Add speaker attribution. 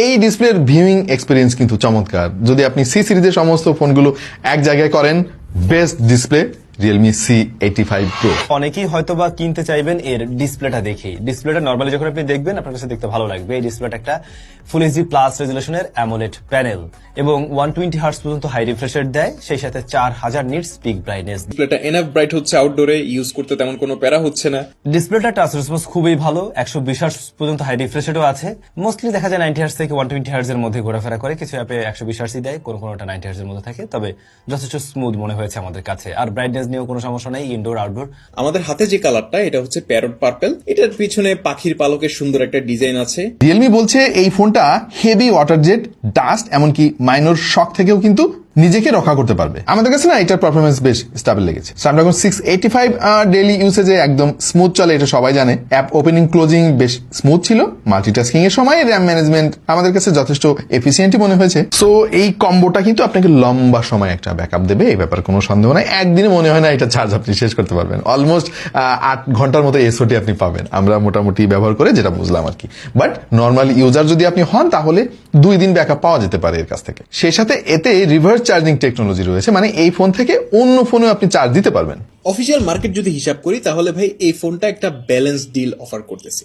Speaker 1: এই ডিসপ্লের viewing experience কিন্তু চমৎকার। যদি আপনি সি সিরিজের সমস্ত ফোনগুলো এক জায়গায় করেন, best display Realme C85 Pro।
Speaker 2: অনেকেই হয়তোবা কিনতে চাইবেন এর ডিসপ্লেটা দেখেই। ডিসপ্লেটা নরমালি যখন আপনি দেখবেন আপনার কাছে দেখতে ভালো লাগবে। এই ডিসপ্লেটা একটা ফুল এইচডি প্লাস রেজুলেশনের অ্যামোলেড প্যানেল এবং 120 হার্টজ পর্যন্ত হাই রিফ্রেশ রেট দেয়, সেই সাথে 4000 নিটস পিক ব্রাইটনেস।
Speaker 3: ডিসপ্লেটা এনাফ ব্রাইট হচ্ছে, আউটডোরে ইউজ করতে তেমন কোনো প্যারা হচ্ছে না।
Speaker 2: ডিসপ্লেটা টাচ রেসপন্স খুবই ভালো, 120 হার্টজ পর্যন্ত হাই রিফ্রেশ রেটও আছে। মোস্টলি দেখা যায় 90 হার্টজ থেকে 120 হার্টজ এর মধ্যে ঘোরাফেরা করে, কিছু অ্যাপে 120 হার্টজই দেয়, কোনোটা 90 হার্টজ এর মধ্যে থাকে, তবে যথেষ্ট স্মুথ মনে হয়েছে আমাদের কাছে। আর ব্রাইটনেস নিয়েও কোনো সমস্যা নেই, ইনডোর আউটডোর।
Speaker 3: আমাদের হাতে যে কালারটা, এটা হচ্ছে প্যারট পার্পল। এটার পিছনে পাখির পালকের সুন্দর একটা ডিজাইন আছে।
Speaker 1: রিয়েলমি বলছে এই ফোনটা হেভি ওয়াটার জেট, ডাস্ট, এমনকি মাইনর শক থেকেও কিন্তু নিজেকে রক্ষা করতে পারবে। আমাদের কাছে না এটার পারফরমেন্স বেশ স্টেবল লেগেছে। স্ন্যাপড্রাগন 685 ডেইলি ইউসেজে একদম স্মুথ চলে, এটা সবাই জানে। অ্যাপ ওপেনিং ক্লোজিং বেশ স্মুথ ছিল। মাল্টিটাস্কিং এর সময় র্যাম ম্যানেজমেন্ট আমাদের কাছে যথেষ্ট এফিসিয়েন্টই মনে হয়েছে। সো এই কম্বোটা কিন্তু আপনাকে লম্বা সময় একটা ব্যাকআপ দেবে, এই ব্যাপারে কোনো সন্দেহ নাই। একদিনে মনে হয় না এটা চার্জ আপনি শেষ করতে পারবেন। অলমোস্ট 8 ঘন্টার মতো এসওটি আপনি পাবেন, আমরা মোটামুটি ব্যবহার করে যেটা বুঝলাম আর কি। বাট নর্মাল ইউজার যদি আপনি হন তাহলে 2 দিন ব্যাকআপ পাওয়া যেতে পারে এর কাছ থেকে। সেই সাথে এতে রিভার্স চার্জিং টেকনোলজি রয়েছে, মানে এই ফোন থেকে অন্য ফোনেও আপনি চার্জ দিতে পারবেন।
Speaker 3: অফিসিয়াল মার্কেট যদি হিসাব করি তাহলে ভাই এই ফোনটা একটা ব্যালেন্স ডিল অফার করতেছে।